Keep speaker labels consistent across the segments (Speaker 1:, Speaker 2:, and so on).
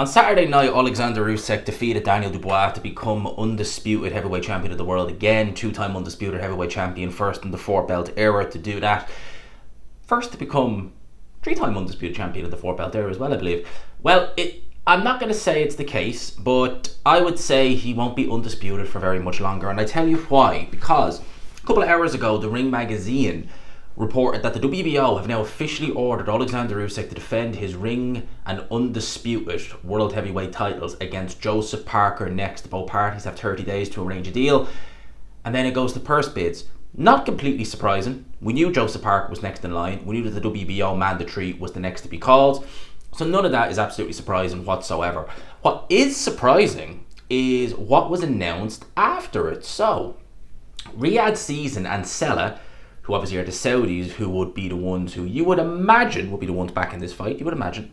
Speaker 1: On Saturday night, Oleksandr Usyk defeated Daniel Dubois to become undisputed heavyweight champion of the world again. Two-time undisputed heavyweight champion, first in the four-belt era to do that. First to become three-time undisputed champion of the four-belt era as well, I believe. Well, I'm not going to say it's the case, but I would say he won't be undisputed for very much longer. And I tell you why. Because a couple of hours ago, the Ring magazine reported that the WBO have now officially ordered Oleksandr Usyk to defend his ring and undisputed world heavyweight titles against Joseph Parker next. Both parties have 30 days to arrange a deal, and then it goes to purse bids. Not completely surprising. We knew Joseph Parker was next in line. We knew that the WBO mandatory was the next to be called. So none of that is absolutely surprising whatsoever. What is surprising is what was announced after it. So, Riyadh Season and Sella, who obviously are the Saudis, who would be the ones who you would imagine would be the ones back in this fight, you would imagine,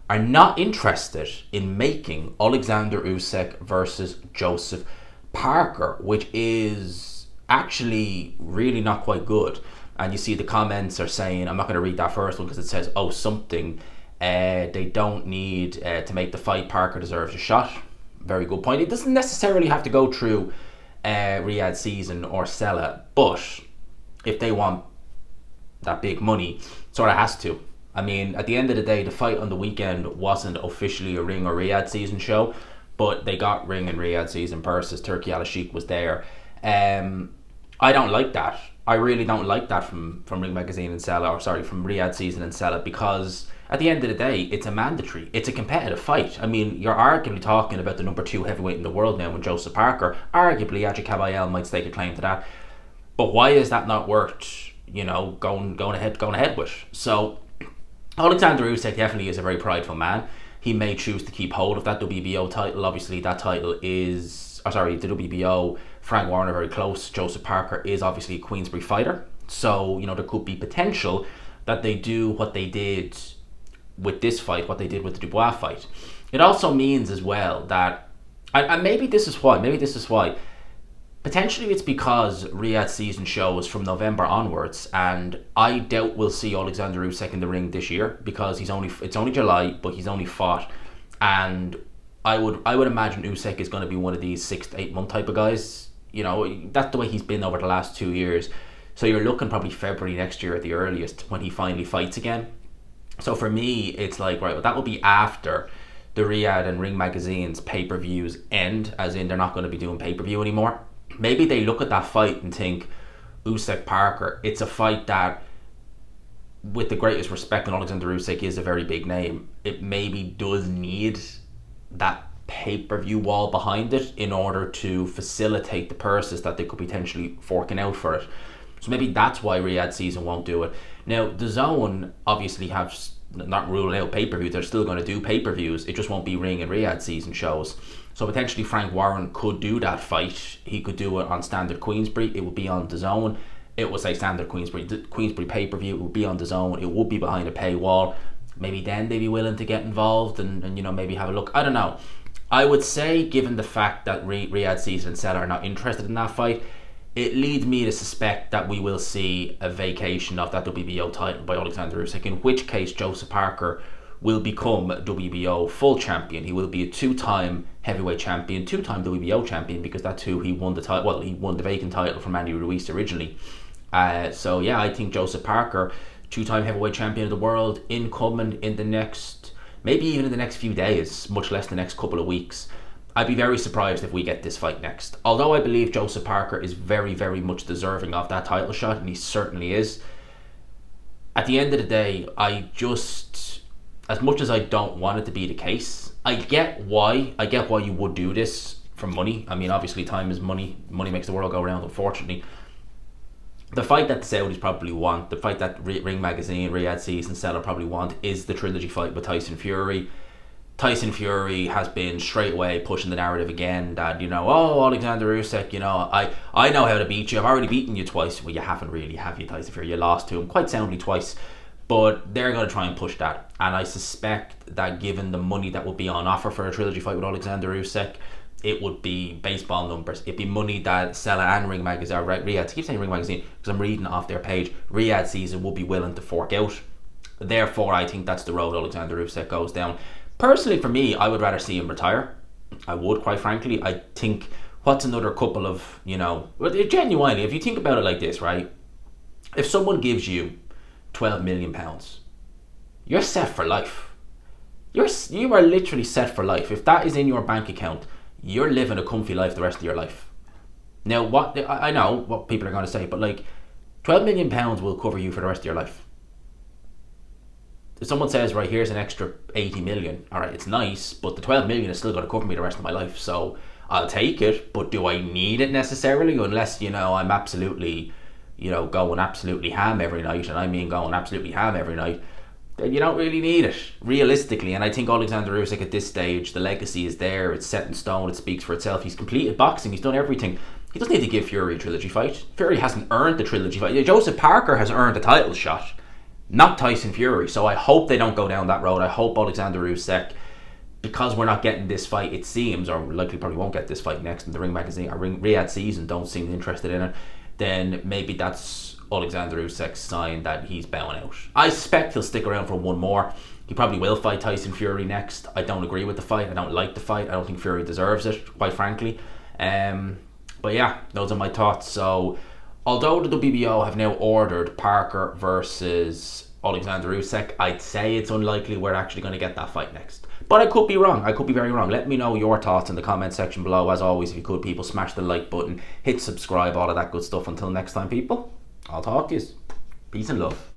Speaker 1: are not interested in making Oleksandr Usyk versus Joseph Parker, which is actually really not quite good. And you see the comments are saying, I'm not going to read that first one because it says, oh, something, they don't need to make the fight. Parker deserves a shot. Very good point. It doesn't necessarily have to go through Riyadh Season or Sella, but if they want that big money, sort of has to. I mean, at the end of the day, the fight on the weekend wasn't officially a Ring or Riyadh Season show, but they got Ring and Riyadh Season purses. Turki Al-Sheikh was there. I don't like that. I really don't like that from Ring Magazine and Sella, from Riyadh Season and Sella, because at the end of the day, it's a mandatory. It's a competitive fight. I mean, you're arguably talking about the number 2 heavyweight in the world now with Joseph Parker. Arguably, Ajit Kabayel might stake a claim to that. But why is that not worth, going ahead with? So, Oleksandr Usyk definitely is a very prideful man. He may choose to keep hold of that WBO title. Obviously, that title is, the WBO, Frank Warner very close. Joseph Parker is obviously a Queensberry fighter. So, there could be potential that they do what they did with this fight, what they did with the Dubois fight. It also means as well that, and maybe this is why, potentially it's because Riyadh Season shows from November onwards, and I doubt we'll see Oleksandr Usyk in the ring this year because it's only July, but he's only fought, and I would imagine Usyk is going to be one of these 6 to 8 month type of guys. That's the way he's been over the last 2 years. So you're looking probably February next year at the earliest when he finally fights again. So for me, it's like, right, well, that will be after the Riyadh and Ring Magazine's pay-per-views end, as in they're not going to be doing pay-per-view anymore. Maybe they look at that fight and think, Usyk Parker, it's a fight that, with the greatest respect, and Oleksandr Usyk is a very big name, it maybe does need that pay-per-view wall behind it in order to facilitate the purses that they could potentially forking out for it. So maybe that's why Riyadh Season won't do it. Now, the Zone obviously have not ruled out pay-per-views. They're still going to do pay-per-views. It just won't be Ring and Riyadh Season shows. So potentially Frank Warren could do that fight. He could do it on standard Queensberry. It would be on the Zone. It would say standard Queensberry pay-per-view. It would be on the Zone. It would be behind a paywall. Maybe then they'd be willing to get involved and maybe have a look. I don't know. I would say, given the fact that Riyadh Season and Sella are not interested in that fight, it leads me to suspect that we will see a vacation of that WBO title by Oleksandr Usyk, in which case Joseph Parker will become WBO full champion. He will be a 2-time heavyweight champion, 2-time WBO champion, because that's who he won the title. Well, he won the vacant title from Andy Ruiz originally. So yeah, I think Joseph Parker, 2-time heavyweight champion of the world, incoming in the next, maybe even in the next few days, much less the next couple of weeks. I'd be very surprised if we get this fight next. Although I believe Joseph Parker is very, very much deserving of that title shot, and he certainly is. At the end of the day, as much as I don't want it to be the case, I get why you would do this for money. I mean, obviously time is money. Money makes the world go round, unfortunately. The fight that the Saudis probably want, the fight that Ring Magazine, Riyadh Season, Sella probably want, is the trilogy fight with Tyson Fury. Tyson Fury has been straight away pushing the narrative again that, Oleksandr Usyk, I know how to beat you. I've already beaten you twice. Well, you haven't really, have you, Tyson Fury? You lost to him quite soundly twice. But they're going to try and push that. And I suspect that given the money that would be on offer for a trilogy fight with Oleksandr Usyk, it would be baseball numbers. It'd be money that Sella and Ring Magazine, or Riyadh, I keep saying Ring Magazine because I'm reading off their page, Riyadh Season will be willing to fork out. Therefore, I think that's the road Oleksandr Usyk goes down. Personally, for me, I would rather see him retire. I would, quite frankly. I think what's another couple of, genuinely, if you think about it like this, right? If someone gives you £12 million, you're set for life. You are literally set for life. If that is in your bank account, you're living a comfy life the rest of your life. Now, what I know what people are going to say, but like, £12 million will cover you for the rest of your life. If someone says, right, here's an extra 80 million, all right, it's nice, but the 12 million is still going to cover me the rest of my life. So I'll take it, but do I need it necessarily? Unless, I'm absolutely, going absolutely ham every night, and I mean going absolutely ham every night, then you don't really need it, realistically. And I think Oleksandr Usyk at this stage, the legacy is there, it's set in stone, it speaks for itself. He's completed boxing, he's done everything. He doesn't need to give Fury a trilogy fight. Fury hasn't earned the trilogy fight. Joseph Parker has earned a title shot, not Tyson Fury. So I hope they don't go down that road. I hope Oleksandr Usyk, because we're not getting this fight, it seems, or likely probably won't get this fight next in the Ring magazine or Riyadh season, don't seem interested in it, then maybe that's Oleksandr Usyk's sign that he's bowing out. I suspect he'll stick around for one more. He probably will fight Tyson Fury next. I don't agree with the fight. I don't like the fight. I don't think Fury deserves it, quite frankly. But yeah, those are my thoughts. So, although the WBO have now ordered Parker versus Oleksandr Usyk, I'd say it's unlikely we're actually going to get that fight next. But I could be wrong. I could be very wrong. Let me know your thoughts in the comment section below. As always, if you could, people, smash the like button, hit subscribe, all of that good stuff. Until next time, people, I'll talk to you. Peace and love.